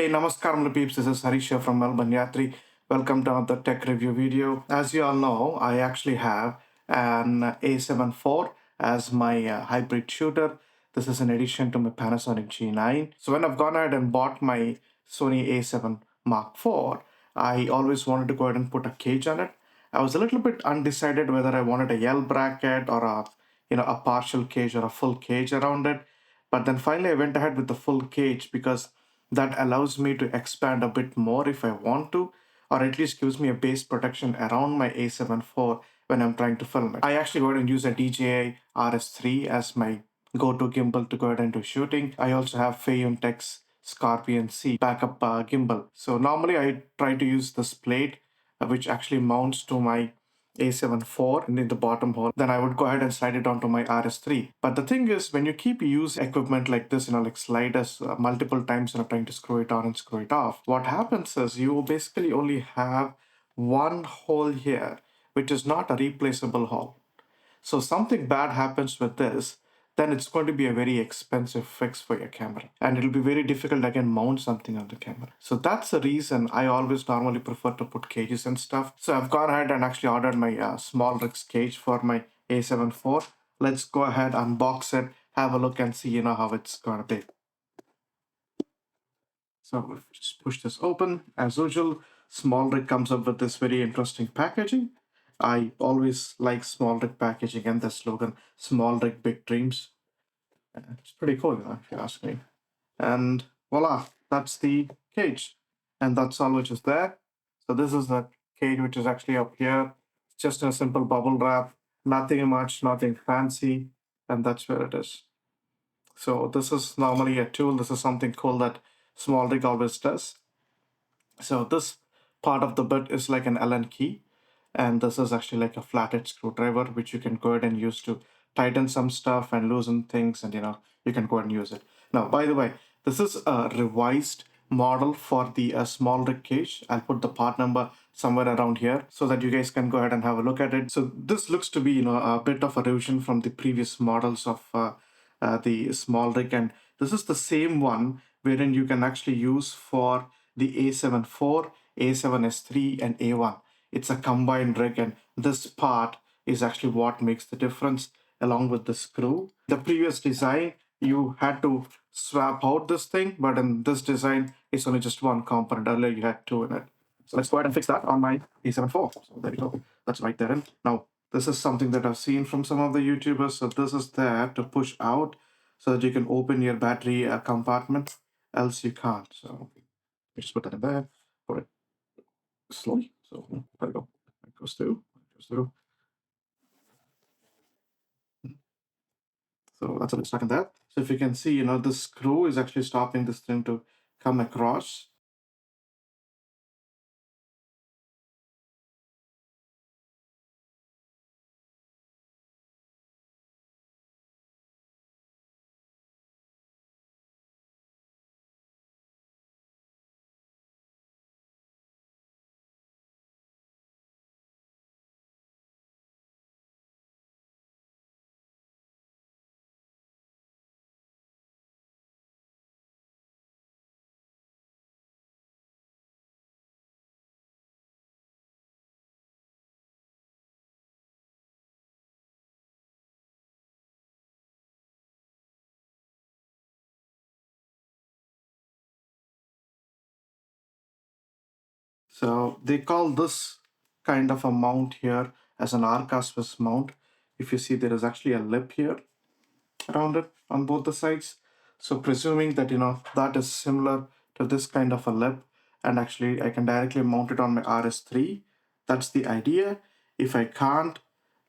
Hey, Namaskaram, peeps. This is Harisha from Melbourne Yatri. Welcome to another tech review video. As you all know, I actually have an A7 IV as my hybrid shooter. This is in addition to my Panasonic G9. So when I've gone ahead and bought my Sony A7 Mark IV, I always wanted to go ahead and put a cage on it. I was a little bit undecided whether I wanted a L bracket or a partial cage or a full cage around it. But then finally I went ahead with the full cage because that allows me to expand a bit more if I want to, or at least gives me a base protection around my A7 IV when I'm trying to film it. I actually go ahead and use a DJI RS3 as my go-to gimbal to go ahead and do shooting. I also have Feiyun Tech's Scorpion C backup gimbal. So normally I try to use this plate, which actually mounts to my A7 IV in the bottom hole. Then I would go ahead and slide it onto my RS3. But the thing is, when you keep use equipment like this, like sliders multiple times, trying to screw it on and screw it off, what happens is you basically only have one hole here, which is not a replaceable hole. So something bad happens with this, then it's going to be a very expensive fix for your camera. And it'll be very difficult to again mount something on the camera. So that's the reason I always normally prefer to put cages and stuff. So I've gone ahead and actually ordered my SmallRig cage for my A7 IV. Let's go ahead, unbox it, have a look and see how it's going to be. So we'll just push this open. As usual, SmallRig comes up with this very interesting packaging. I always like SmallRig packaging and the slogan, SmallRig Big Dreams. It's pretty cool, if you ask me. And voila, that's the cage. And that's all which is there. So this is the cage which is actually up here. It's just a simple bubble wrap, nothing much, nothing fancy, and that's where it is. So this is normally a tool. This is something cool that SmallRig always does. So this part of the bit is like an Allen key, and this is actually like a flathead screwdriver, which you can go ahead and use to tighten some stuff and loosen things, and you can go ahead and use it. Now, by the way, this is a revised model for the SmallRig cage. I'll put the part number somewhere around here so that you guys can go ahead and have a look at it. So this looks to be a bit of a revision from the previous models of the SmallRig, and this is the same one wherein you can actually use for the A7 IV, A7S3, and A1. It's a combined rig, and this part is actually what makes the difference along with the screw. The previous design, you had to swap out this thing, but in this design, it's only just one component. Earlier, you had two in it. So let's go ahead and fix that on my A7 IV. So there you go. That's right there. Now, this is something that I've seen from some of the YouTubers. So this is there to push out so that you can open your battery compartment. Else you can't. So just put that in there. Put it slowly. So there we go. It goes through. It goes through. So that's a bit stuck in that. So if you can see, this screw is actually stopping this thing to come across. So they call this kind of a mount here as an Arca-Swiss mount. If you see, there is actually a lip here around it on both the sides. So presuming that, that is similar to this kind of a lip, and actually I can directly mount it on my RS3. That's the idea. If I can't,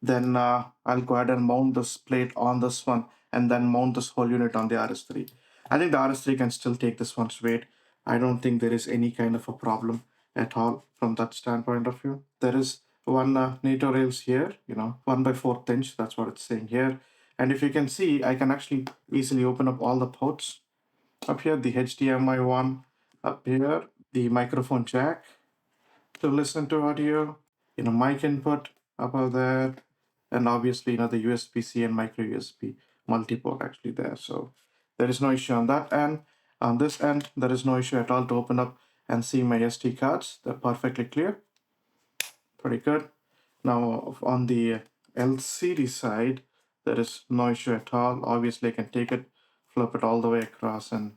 then I'll go ahead and mount this plate on this one and then mount this whole unit on the RS3. I think the RS3 can still take this one's weight. I don't think there is any kind of a problem at all from that standpoint of view. There is one NATO rails here, 1/4 inch, that's what it's saying here. And if you can see, I can actually easily open up all the ports. Up here, the HDMI one. Up here, the microphone jack to listen to audio. Mic input above that. And obviously, the USB-C and micro USB multi-port actually there. So there is no issue on that end. On this end, there is no issue at all to open up and see my SD cards. They're perfectly clear. Pretty good. Now on the LCD side, there is no issue at all. Obviously, I can take it, flip it all the way across, and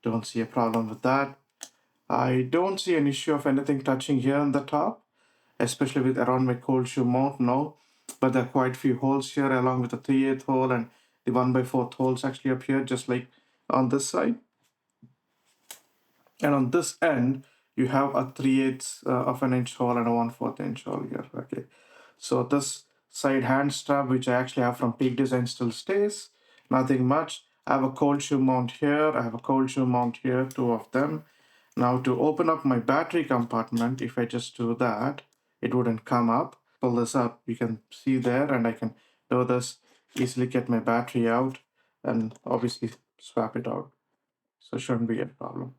don't see a problem with that. I don't see an issue of anything touching here on the top, especially with around my cold shoe mount, no. But there are quite a few holes here, along with the 3/8 hole and the 1/4 holes actually up here, just like on this side. And on this end, you have a 3/8 of an inch hole and a 1/4 inch hole here. Okay, so this side hand strap, which I actually have from Peak Design, still stays. Nothing much. I have a cold shoe mount here. I have a cold shoe mount here, two of them. Now to open up my battery compartment, if I just do that, it wouldn't come up. Pull this up, you can see there, and I can do this, easily get my battery out, and obviously swap it out. So it shouldn't be a problem.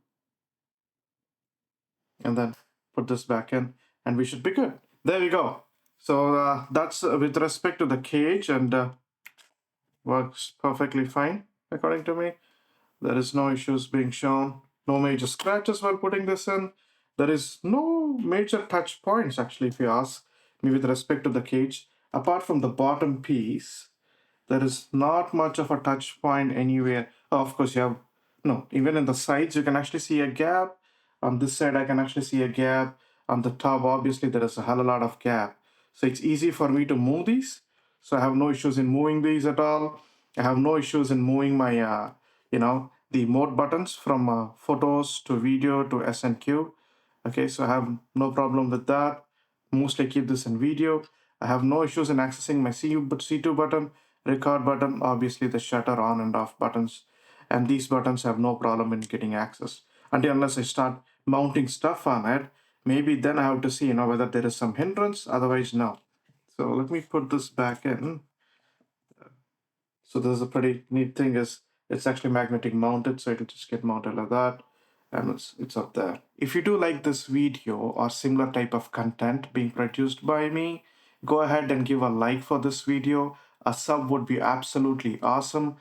And then put this back in, and we should be good. There we go. So that's with respect to the cage, and works perfectly fine according to me. There is no issues being shown, no major scratches while putting this in. There is no major touch points actually, if you ask me, with respect to the cage. Apart from the bottom piece, there is not much of a touch point anywhere. Oh, of course, you have no, even in the sides, you can actually see a gap. On this side, I can actually see a gap. On the top, obviously, there is a hell of a lot of gap. So it's easy for me to move these. So I have no issues in moving these at all. I have no issues in moving my, the mode buttons from photos to video to SNQ. Okay, so I have no problem with that. Mostly keep this in video. I have no issues in accessing my C2 button, record button, obviously the shutter on and off buttons. And these buttons have no problem in getting access. Until unless I start mounting stuff on it, maybe then I have to see, whether there is some hindrance, otherwise no. So let me put this back in. So this is a pretty neat thing is it's actually magnetic mounted, so it'll just get mounted like that, and it's up there. If you do like this video or similar type of content being produced by me, go ahead and give a like for this video. A sub would be absolutely awesome.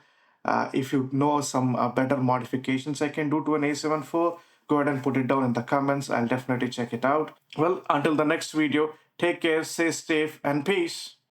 If you know some better modifications I can do to an A74, go ahead and put it down in the comments. I'll definitely check it out. Well, until the next video, take care, stay safe, and peace.